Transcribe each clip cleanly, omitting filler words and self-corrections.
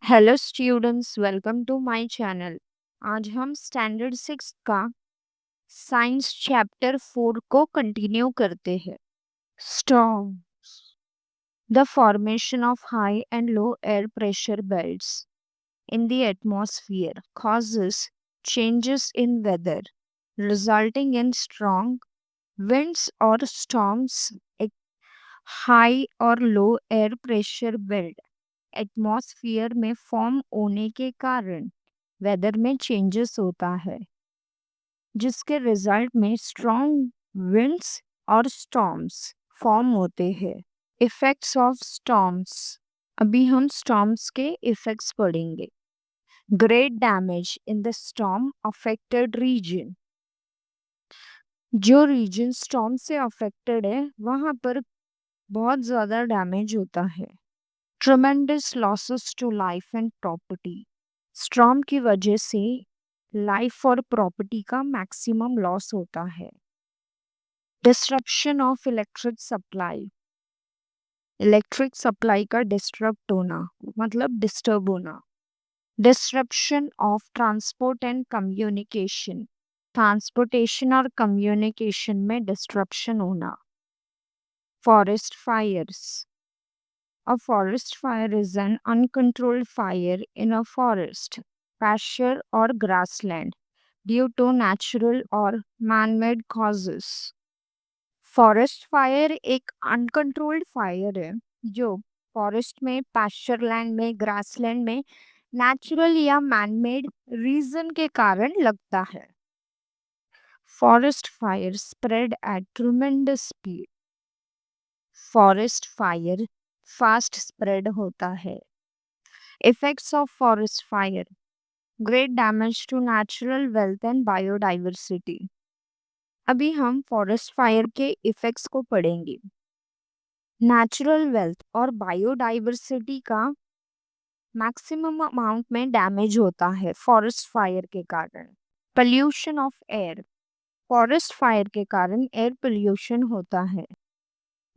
Hello students, welcome to my channel. आज हम standard 6 का साइंस चैप्टर 4 को कंटिन्यू करते हैं। Storm, the formation of high and low air pressure belts in the atmosphere causes changes in weather resulting in strong winds or storms. एक high और लो air pressure belt atmosphere में form होने के कारण weather में changes होता है, जिसके रिजल्ट में स्ट्रॉन्ग विंड्स और स्टॉर्म्स फॉर्म होते हैं। इफेक्ट्स ऑफ स्टॉर्म्स, अभी हम स्टॉर्म्स के इफेक्ट्स पढ़ेंगे। Great damage in the storm affected region, जो रीजन स्टॉर्म से अफेक्टेड है वहां पर बहुत ज़्यादा डैमेज होता है। Tremendous losses to life and property, storm की वजह से लाइफ और प्रॉपर्टी का मैक्सिमम लॉस होता है। डिस्ट्रप्शन ऑफ इलेक्ट्रिक सप्लाई का डिस्टर्ब होना, मतलब डिस्टर्ब होना। Disruption of transport and communication, transportation और कम्युनिकेशन में डिस्ट्रप्शन होना। Forest fires, a forest fire is an uncontrolled fire in a forest, pasture, or grassland due to natural or man-made causes. Forest fire एक uncontrolled fire है जो forest में, pasture land में, grassland में natural या manmade reason के कारण लगता है। Forest fire spread at tremendous speed, forest fire fast spread होता है। Effects of forest fire, great damage to natural wealth and biodiversity. अभी हम फॉरेस्ट फायर के इफेक्ट्स को पढ़ेंगे। नेचुरल वेल्थ और बायोडाइवर्सिटी का मैक्सिमम अमाउंट में डैमेज होता है फॉरेस्ट फायर के कारण। Pollution of air, forest fire के कारण एयर पोल्यूशन होता है।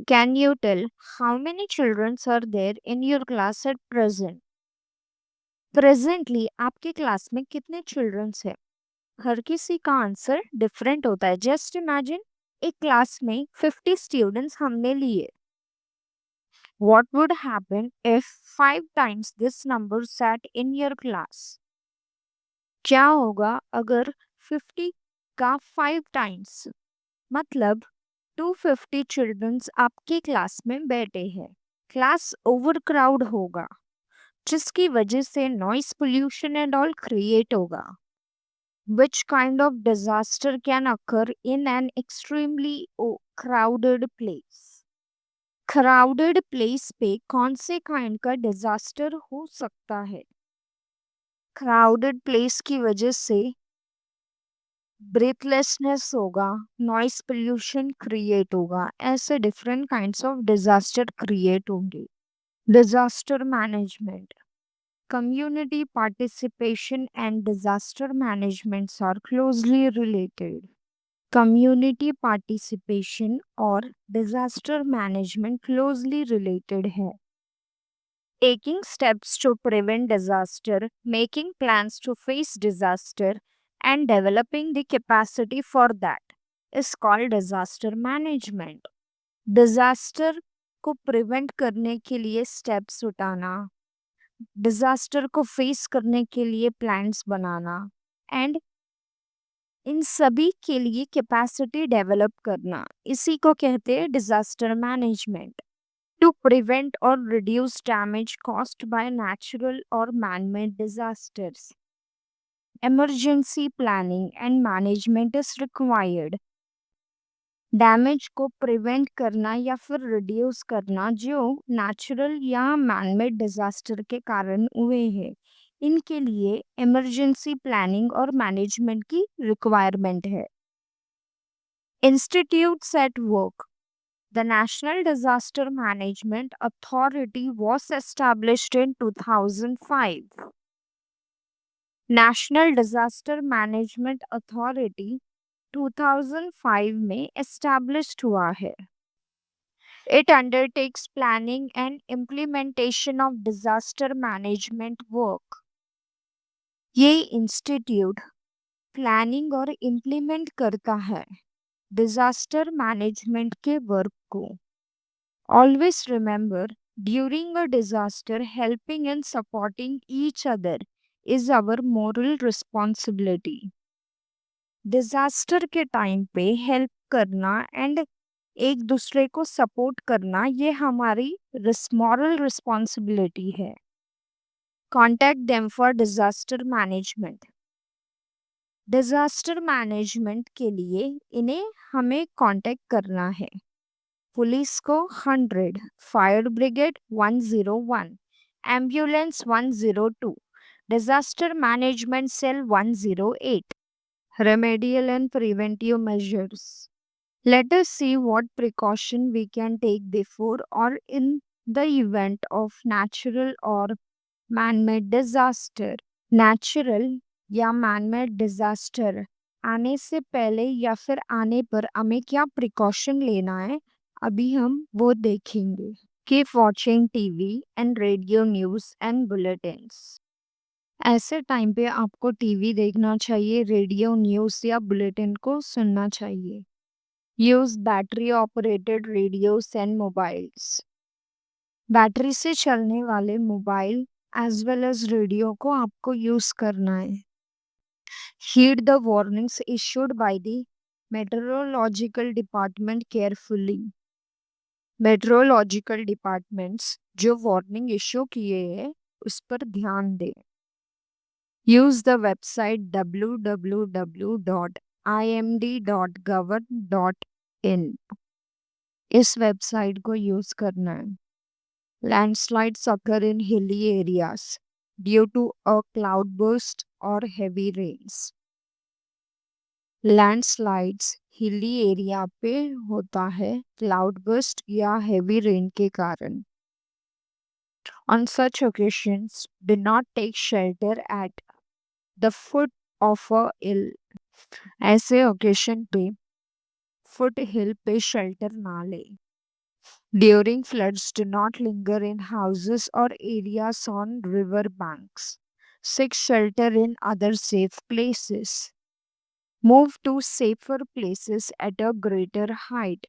Can you tell how many childrens are there in your class at present? Presently आपके क्लास में कितने चिल्ड्रंस हैं? हर किसी का आंसर डिफरेंट होता है। जस्ट इमेजिन, एक क्लास में 50 स्टूडेंट्स हमने लिए। What would happen if 5 times this number sat in your class? क्या होगा अगर 50 का 5 टाइम्स, मतलब 250 चिल्ड्रंस आपकी क्लास में बैठे हैं। क्लास ओवरक्राउड होगा, जिसकी वजह से noise pollution and all create होगा। Which kind of disaster can occur in an extremely crowded place? Crowded place पे कौन से kind का disaster हो सकता है? Crowded place की वजह से breathlessness होगा, noise pollution create होगा, ऐसे different kinds of disaster create होंगे। Disaster management, community participation and disaster management are closely related. Community participation और डिजास्टर मैनेजमेंट क्लोजली रिलेटेड है। Taking steps to prevent disaster, making plans to face disaster and developing the capacity for that is called disaster management. Disaster को prevent करने के लिए steps उठाना, disaster को face करने के लिए प्लान्स बनाना एंड इन सभी के लिए कैपेसिटी डेवलप करना, इसी को कहते हैं डिजास्टर मैनेजमेंट। टू प्रिवेंट और reduce damage caused by natural और manmade disasters, emergency planning and management is required. Damage को प्रिवेंट करना या फिर रिड्यूस करना जो नेचुरल या मैनमेड डिजास्टर के कारण हुए हैं, इनके लिए इमरजेंसी प्लानिंग और मैनेजमेंट की रिक्वायरमेंट है। Institutes at work. The National Disaster Management Authority was established in 2005. National Disaster Management Authority 2005 में established हुआ है। It undertakes planning and implementation of disaster management work. ये इंस्टीट्यूट प्लानिंग और implement करता है डिजास्टर मैनेजमेंट के work को. Always remember, during a disaster helping and supporting each other is our moral responsibility. Disaster के time पे help करना and एक दूसरे को सपोर्ट करना ये हमारी मॉरल रिस्पॉन्सिबिलिटी है. Contact them for disaster management. Disaster management के लिए इन्हें हमें कांटेक्ट करना है. पुलिस को 100, fire brigade 101, ambulance 102, disaster management cell 108. Remedial and preventive measures. Let us see what precaution we can take before or in the event of natural or man-made disaster. Natural या man-made disaster आने से पहले या फिर आने पर हमें क्या प्रिकॉशन लेना है, अभी हम वो देखेंगे. Keep watching TV and radio news and bulletins. ऐसे टाइम पे आपको टीवी देखना चाहिए, रेडियो न्यूज़ या बुलेटिन को सुनना चाहिए. Use battery operated radios and mobiles. Battery से चलने वाले mobile as well as radio को आपको यूज़ करना है. Heed the warnings issued by the meteorological department carefully. Meteorological departments जो वार्निंग इशू किए हैं उस पर ध्यान दें. Use the website www.imd.gov.in. इस वेबसाइट को यूज करना है. Landslides occur in hilly areas due to a cloudburst or heavy rains. Landslides hilly area पे होता है cloudburst या heavy rain के कारण. On such occasions, do not take shelter at the foot of a hill. ऐसे occasion पे foot hill पे shelter ना ले. During floods do not linger in houses और areas on river banks. Seek shelter in other safe places. Move to safer places at a greater height.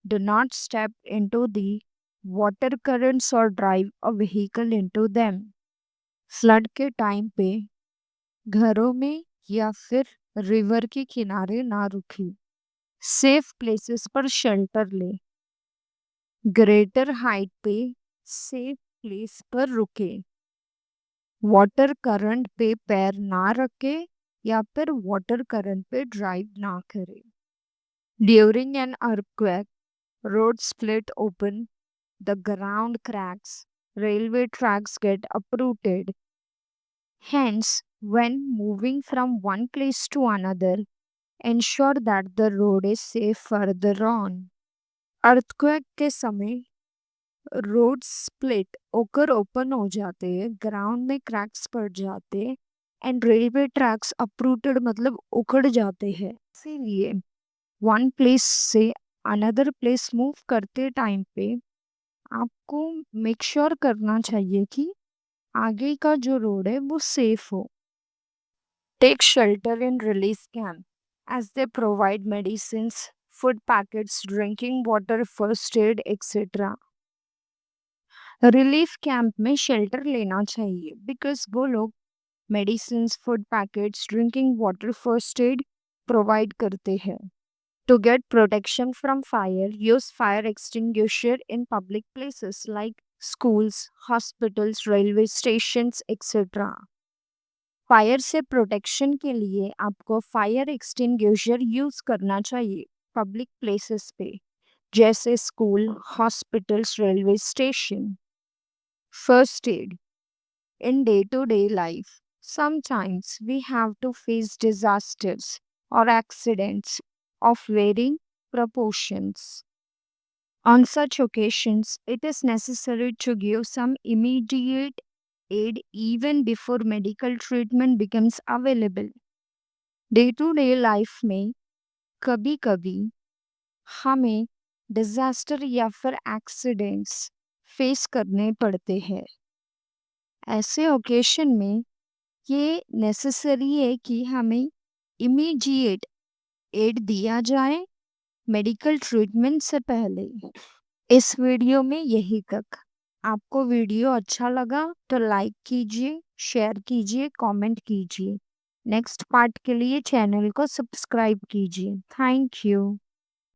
Do not step into the water currents और drive a vehicle into them. Flood के time पे घरों में या फिर river के किनारे ना रुकी. सेफ प्लेसेस पर शेल्टर ले. ग्रेटर हाइट पे सेफ प्लेस पर रुके. वाटर करंट पे पैर ना रखे या फिर वाटर करंट पे ड्राइव ना करे. During an earthquake, road split open, the ground cracks, railway tracks get uprooted. Hence, when moving from one place to another, ensure that the road is safe further on. Earthquake के समय road split होकर open हो जाते हैं, ground में cracks पड़ जाते हैं एंड रेलवे ट्रैक्स अपरूटेड मतलब उखड़ जाते हैं. इसीलिए वन प्लेस से अनदर प्लेस मूव करते टाइम पे आपको मेक श्योर करना चाहिए कि आगे का जो रोड है वो सेफ हो. Take shelter in relief camp as they provide medicines, food packets, drinking water, first aid, etc. Relief camp में शेल्टर लेना चाहिए बिकॉज वो लोग medicine, food packets, drinking water, first aid provide करते हैं. To get protection from fire, use fire extinguisher in public places like schools, hospitals, railway stations etcetera. Fire से protection के लिए आपको फायर एक्सटिंग्विशर यूज करना चाहिए पब्लिक प्लेसेस पे जैसे school, hospitals, railway station. First aid. In day to day life, sometimes we have to face disasters or accidents of varying proportions. On such occasions, it is necessary to give some immediate aid even before medical treatment becomes available. Day to day life में कभी कभी हमें disaster या फिर accidents face करने पड़ते हैं। ऐसे ओकेशन में ये नेसेसरी है कि हमें इमीडिएट एड दिया जाए मेडिकल ट्रीटमेंट से पहले। इस वीडियो में यही तक। आपको वीडियो अच्छा लगा तो लाइक कीजिए, शेयर कीजिए, कमेंट कीजिए। नेक्स्ट पार्ट के लिए चैनल को सब्सक्राइब कीजिए। Thank you.